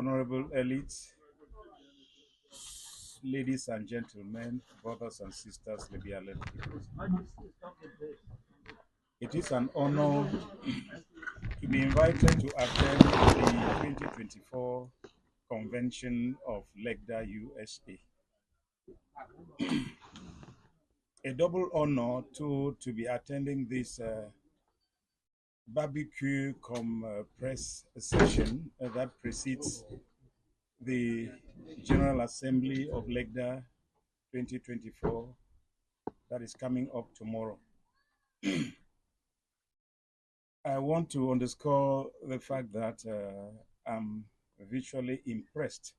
Honorable elites, ladies and gentlemen, brothers and sisters, Libya people. It is an honor to be invited to attend the 2024 convention of LECDA USA. A double honor to be attending this BBQ press session that precedes the General Assembly of LECDA 2024 that is coming up tomorrow. I want to underscore the fact that I'm visually impressed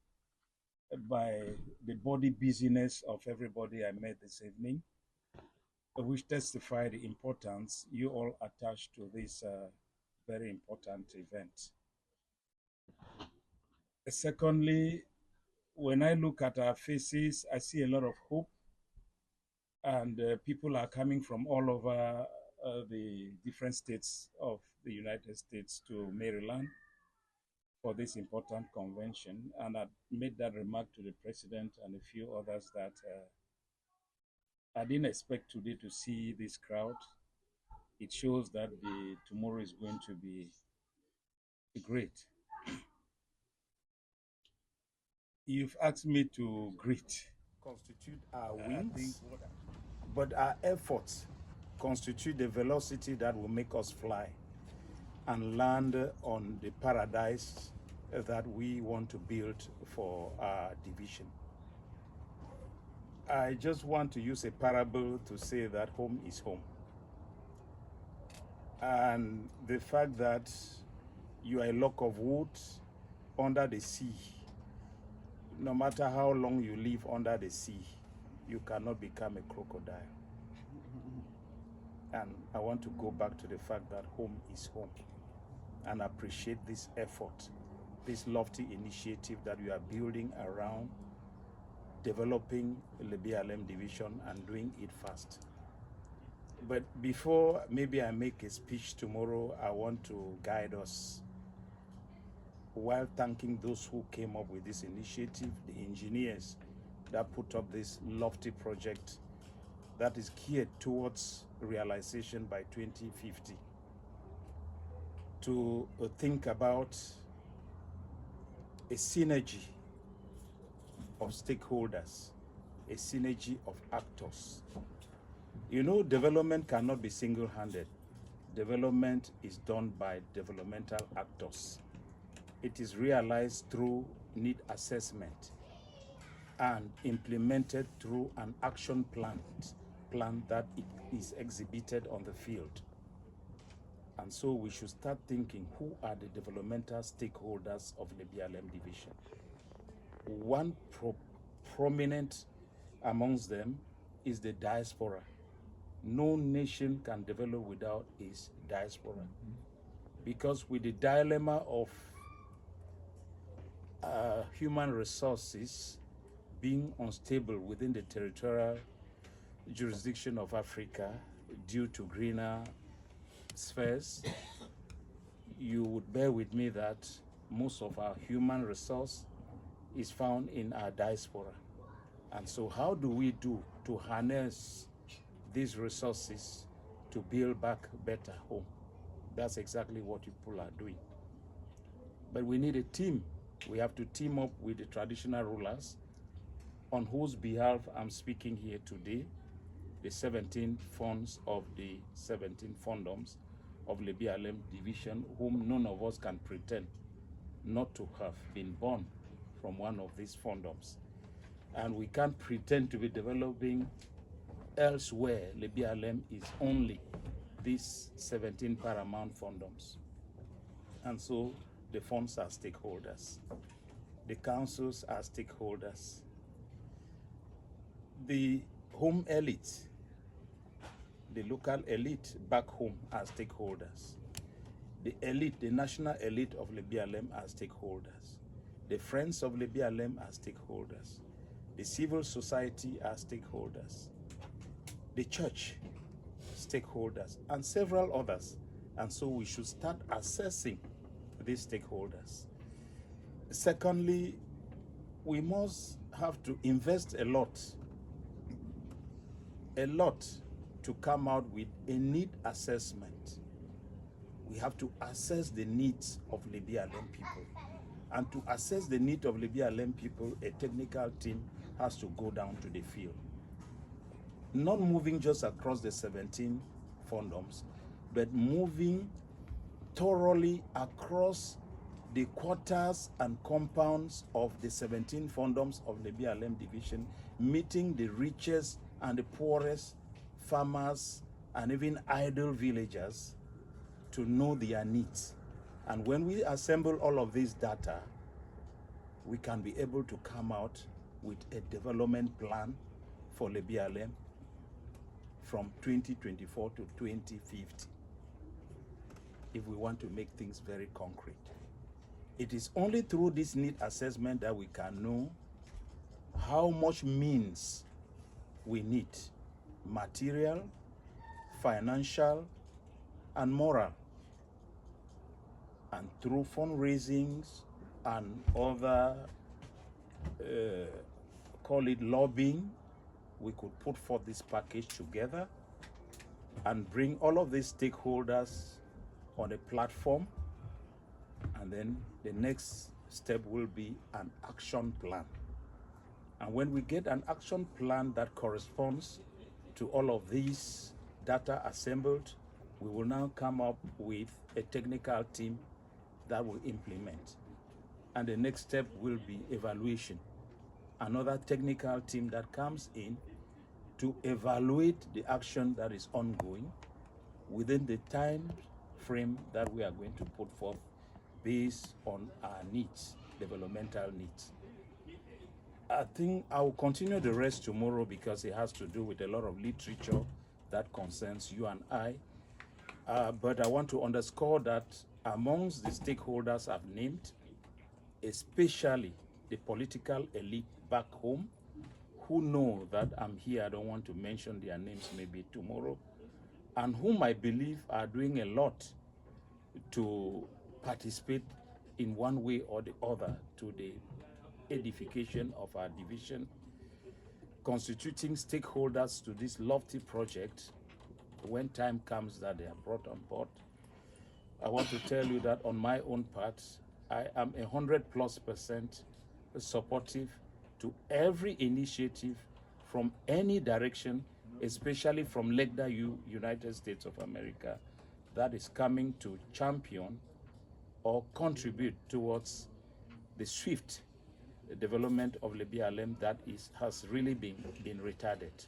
by the body busyness of everybody I met this evening, which testify the importance you all attach to this very important event. Secondly, when I look at our faces, I see a lot of hope, and people are coming from all over the different states of the United States to Maryland for this important convention. And I made that remark to the president and a few others that I didn't expect today to see this crowd. It shows that tomorrow is going to be great. You've asked me to greet. Constitute our wings, but our efforts constitute the velocity that will make us fly and land on the paradise that we want to build for our division. I just want to use a parable to say that home is home. And the fact that you are a log of wood under the sea, no matter how long you live under the sea, you cannot become a crocodile. And I want to go back to the fact that home is home and appreciate this effort, this lofty initiative that you are building around developing the BLM division and doing it fast. But before maybe I make a speech tomorrow, I want to guide us while thanking those who came up with this initiative, the engineers that put up this lofty project that is geared towards realization by 2050, to think about a synergy of stakeholders, a synergy of actors. You know, development cannot be single-handed. Development is done by developmental actors. It is realized through need assessment and implemented through an action plan that it is exhibited on the field. And so we should start thinking, who are the developmental stakeholders of the BLM division? One prominent amongst them is the diaspora. No nation can develop without its diaspora. Because with the dilemma of human resources being unstable within the territorial jurisdiction of Africa due to greener spheres, you would bear with me that most of our human resource is found in our diaspora. And so how do we do to harness these resources to build back better home? That's exactly what people are doing. But we need a team. We have to team up with the traditional rulers on whose behalf I'm speaking here today, the 17 funds of the 17 fondoms of the BLM division, whom none of us can pretend not to have been born from one of these fondoms. And we can't pretend to be developing elsewhere. The BLM is only these 17 paramount fondoms. And so the funds are stakeholders. The councils are stakeholders. The home elite, the local elite back home are stakeholders. The elite, the national elite of the BLM are stakeholders. The friends of the BLM are stakeholders. The civil society are stakeholders. The church, stakeholders, and several others. And so we should start assessing these stakeholders. Secondly, we must have to invest a lot to come out with a need assessment. We have to assess the needs of Lebialem people. And to assess the need of Lebialem people, a technical team has to go down to the field. Not moving just across the 17 fondoms, but moving thoroughly across the quarters and compounds of the 17 fondoms of Lebialem division, meeting the richest and the poorest farmers and even idle villagers to know their needs. And when we assemble all of this data, we can be able to come out with a development plan for Lebialem from 2024 to 2050, if we want to make things very concrete. It is only through this need assessment that we can know how much means we need, material, financial, and moral. And through fundraisings and other, call it lobbying, we could put forth this package together and bring all of these stakeholders on a platform. And then the next step will be an action plan. And when we get an action plan that corresponds to all of these data assembled, we will now come up with a technical team that will implement. And the next step will be evaluation. Another technical team that comes in to evaluate the action that is ongoing within the time frame that we are going to put forth based on our needs, developmental needs. I think I will continue the rest tomorrow because it has to do with a lot of literature that concerns you and I. But I want to underscore that amongst the stakeholders I've named, especially the political elite back home, who know that I'm here, I don't want to mention their names maybe tomorrow, and whom I believe are doing a lot to participate in one way or the other to the edification of our division, constituting stakeholders to this lofty project. When time comes that they are brought on board, I want to tell you that on my own part, I am 100+% supportive to every initiative from any direction, especially from LECDA, United States of America, that is coming to champion or contribute towards the swift development of Lebialem that has really been retarded.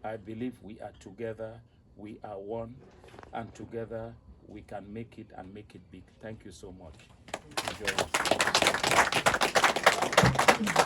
I believe we are together, we are one, and together we can make it and make it big. Thank you so much. Enjoy.